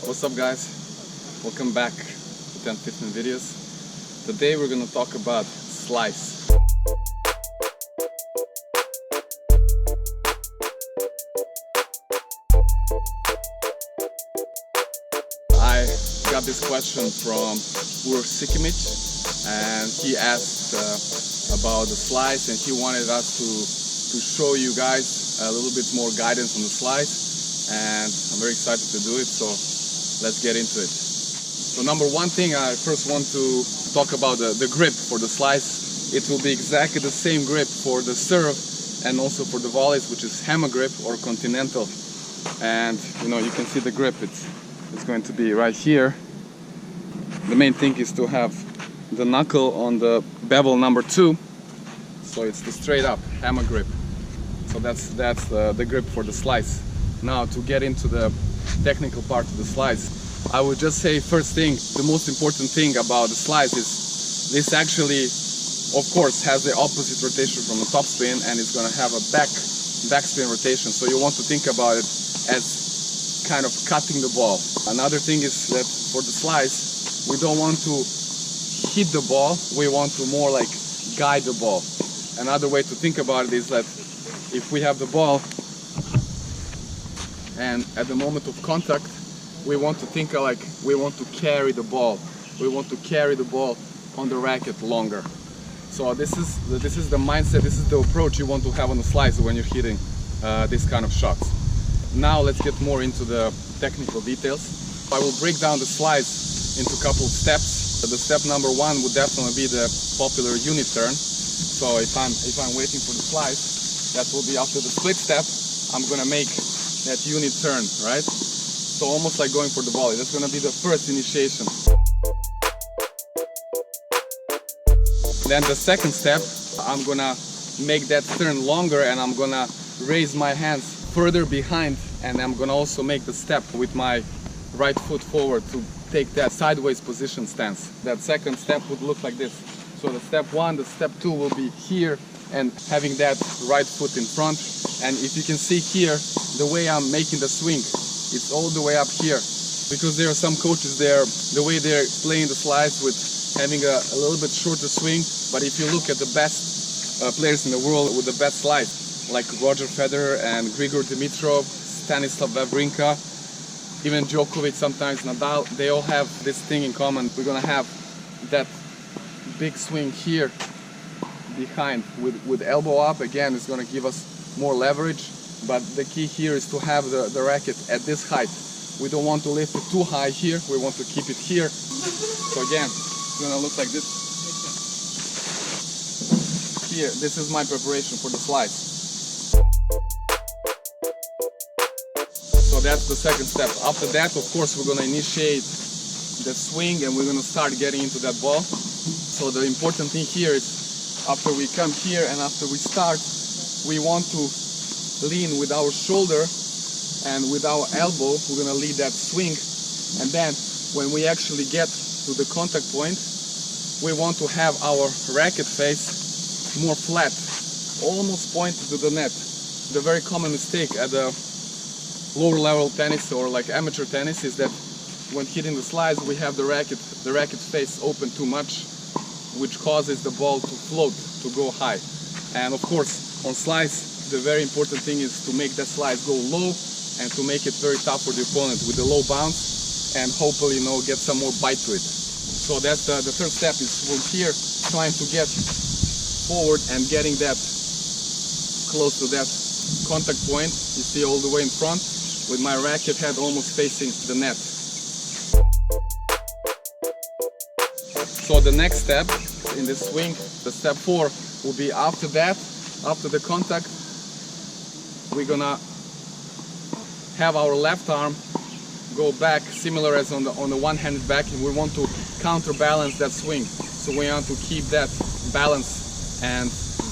What's up guys? Welcome back to TENFITMEN videos. Today we're gonna talk about slice. I got this question from Sikimic, and he asked about the slice, and he wanted us to show you guys a little bit more guidance on the slice, and I'm very excited to do it, so let's get into it. So number one thing, I first want to talk about the grip for the slice. It will be exactly the same grip for the serve and also for the volleys, which is hammer grip or continental. And you can see the grip, it's going to be right here. The main thing is to have the knuckle on the bevel number 2, so it's the straight up hammer grip. So that's the grip for the slice. Now to get into the technical part of the slice, I would just say first thing, the most important thing about the slice is this actually, of course, has the opposite rotation from the topspin, and it's going to have a backspin rotation. So you want to think about it as kind of cutting the ball. Another thing is that for the slice, we don't want to hit the ball, we want to more like guide the ball. Another way to think about it is that if we have the ball and at the moment of contact, we want to think like we want to carry the ball. We want to carry the ball on the racket longer. So this is the mindset, this is the approach you want to have on the slice when you're hitting this kind of shots. Now let's get more into the technical details. I will break down the slice into a couple of steps. The step number 1 would definitely be the popular unit turn. So if I'm waiting for the slice, that will be after the split step. I'm gonna make that unit turn, right? So almost like going for the volley. That's gonna be the first initiation. Then the second step, I'm gonna make that turn longer, and I'm gonna raise my hands further behind, and I'm gonna also make the step with my right foot forward to take that sideways position stance. That second step would look like this. So the step 1, the step 2 will be here and having that right foot in front. And if you can see here, the way I'm making the swing, it's all the way up here. Because there are some coaches there, the way they're playing the slice with having a little bit shorter swing. But if you look at the best players in the world with the best slice, like Roger Federer and Grigor Dimitrov, Stanislav Wawrinka, even Djokovic, sometimes Nadal, they all have this thing in common. We're gonna have that big swing here behind with elbow up. Again, it's gonna give us more leverage, but the key here is to have the racket at this height. We don't want to lift it too high here, we want to keep it here. So again, it's gonna look like this. Here, this is my preparation for the slice. So that's the second step. After that, of course, we're gonna initiate the swing and we're gonna start getting into that ball. So the important thing here is after we come here and after we start, we want to lean with our shoulder and with our elbow. We're gonna lead that swing, and then when we actually get to the contact point, we want to have our racket face more flat, almost pointed to the net. The very common mistake at the lower level tennis or like amateur tennis is that when hitting the slice, we have the racket face open too much, which causes the ball to float, to go high. And of course, on slice, the very important thing is to make that slice go low and to make it very tough for the opponent with a low bounce and hopefully, get some more bite to it. So that's the third step is from here, trying to get forward and getting that close to that contact point. You see all the way in front with my racket head almost facing the net. So the next step in this swing, the step 4, will be after that, after the contact, we're gonna have our left arm go back, similar as on the one-handed back, and we want to counterbalance that swing. So we want to keep that balance and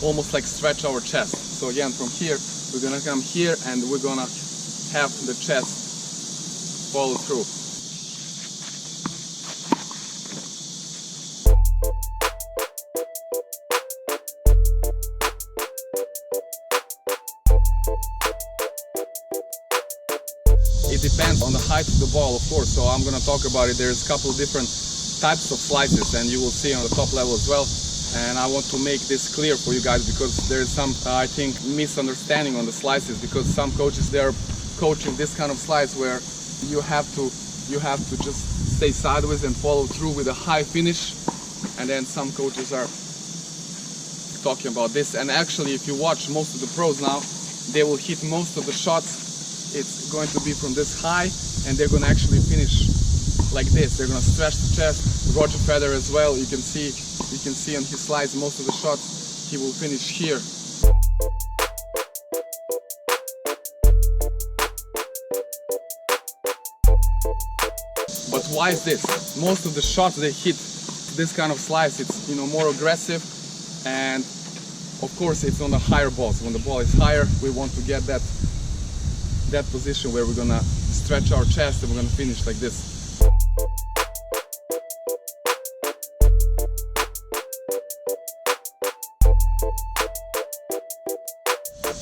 almost like stretch our chest. So again, from here, we're gonna come here and we're gonna have the chest follow through. It depends on the height of the ball, of course, so I'm gonna talk about it. There's a couple of different types of slices, and you will see on the top level as well. And I want to make this clear for you guys, because there's some, I think, misunderstanding on the slices, because some coaches, they're coaching this kind of slice where you have to just stay sideways and follow through with a high finish. And then some coaches are talking about this, and actually if you watch most of the pros now, they will hit most of the shots. It's going to be from this high, and they're going to actually finish like this. They're going to stretch the chest. Roger Federer as well, you can see on his slides most of the shots he will finish here. But why is this? Most of the shots they hit this kind of slice, it's, you know, more aggressive, and of course it's on the higher balls. When the ball is higher, we want to get that position where we're gonna stretch our chest and we're gonna finish like this.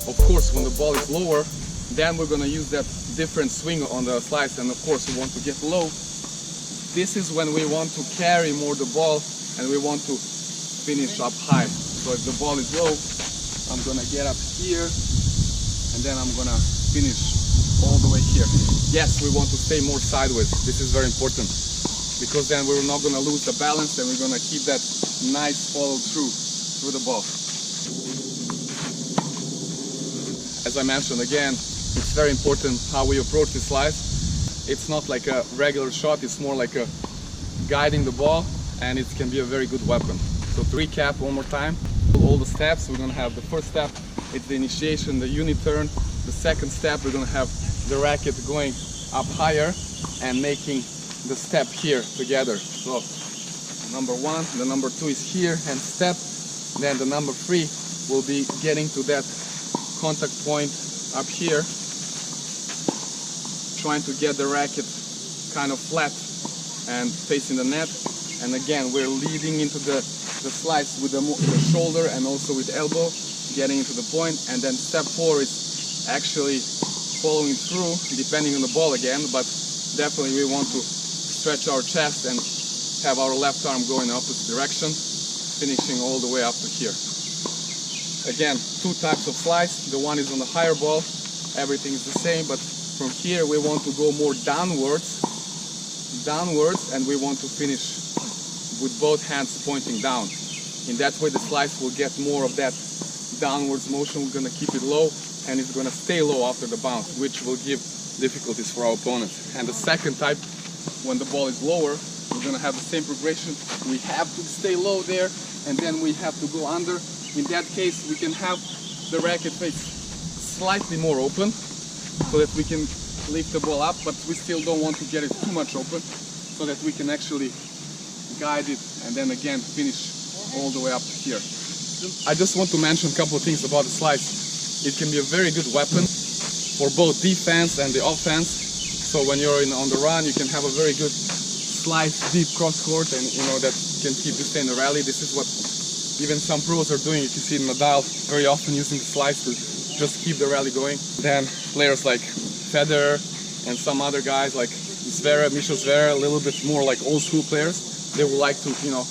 Of course, when the ball is lower, then we're gonna use that different swing on the slice, and of course we want to get low. This is when we want to carry more the ball and we want to finish up high. So if the ball is low, I'm gonna get up here and then I'm gonna finish all the way here. Yes, we want to stay more sideways. This is very important, because then we're not gonna lose the balance and we're gonna keep that nice follow through the ball. As I mentioned again, it's very important how we approach this slice. It's not like a regular shot, it's more like a guiding the ball, and it can be a very good weapon. So to recap one more time, all the steps, we're gonna have the first step, it's the initiation, the unit turn. The second step, we're gonna have the racket going up higher and making the step here together. So number one, the number two is here and step. Then the number three will be getting to that contact point up here, trying to get the racket kind of flat and facing the net. And again, we're leading into the slice with the shoulder and also with elbow, getting into the point. And then step four is actually following through, depending on the ball again, but definitely we want to stretch our chest and have our left arm go in the opposite direction, finishing all the way up to here. Again, two types of slice. The one is on the higher ball, everything is the same, but from here we want to go more downwards, and we want to finish with both hands pointing down. In that way the slice will get more of that downwards motion. We're going to keep it low, and it's going to stay low after the bounce, which will give difficulties for our opponent. And the second type, when the ball is lower, we're going to have the same progression. We have to stay low there, and then we have to go under. In that case, we can have the racket face slightly more open so that we can lift the ball up, but we still don't want to get it too much open, so that we can actually guide it and then again finish all the way up to here. I just want to mention a couple of things about the slice. It can be a very good weapon for both defense and the offense. So when you're on the run, you can have a very good slice deep cross court, and you know that can keep you staying in the rally. This is what even some pros are doing. You can see Nadal very often using the slice to just keep the rally going. Then players like Federer and some other guys like Zverev, a little bit more like old school players, they would like to, you know,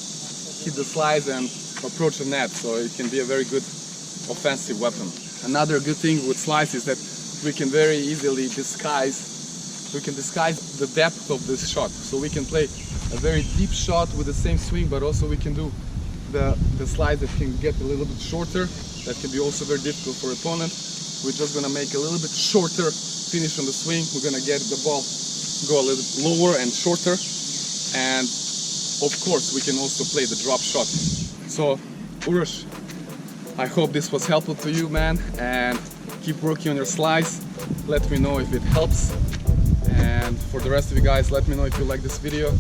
hit the slice and approach the net. So it can be a very good offensive weapon. Another good thing with slice is that we can very easily disguise the depth of this shot. So we can play a very deep shot with the same swing, but also we can do the slice that can get a little bit shorter. That can be also very difficult for opponent. We're just gonna make a little bit shorter finish on the swing. We're gonna get the ball go a little bit lower and shorter, and of course we can also play the drop shot. So Uroš, I hope this was helpful to you, man, and keep working on your slice. Let me know if it helps, and for the rest of you guys, let me know if you like this video.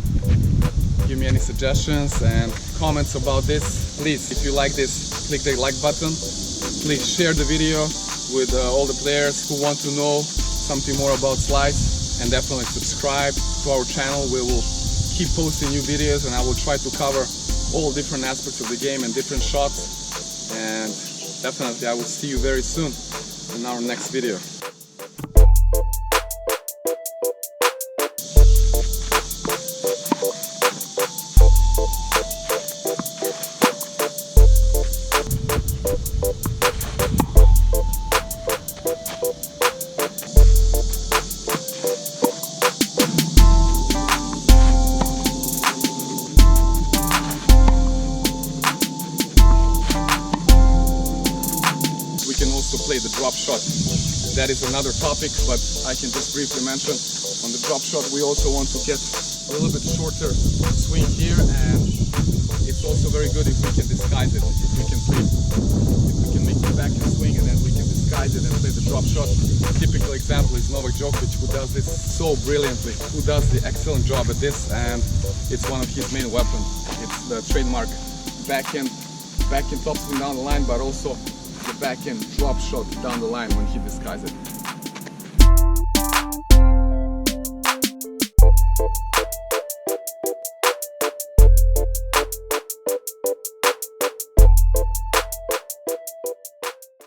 Give me any suggestions and comments about this. Please, if you like this, click the like button. Please share the video with all the players who want to know something more about slice, and definitely subscribe to our channel. We will keep posting new videos, and I will try to cover all different aspects of the game and different shots. And definitely I will see you very soon in our next video. that is another topic, but I can just briefly mention on the drop shot we also want to get a little bit shorter swing here, and it's also very good if we can disguise it, if we can make the backhand swing and then we can disguise it and play the drop shot. A typical example is Novak Djokovic, who does this so brilliantly, who does the excellent job at this, and it's one of his main weapons. It's the trademark backhand topspin down the line, but also the backhand drop shot down the line when he disguises it.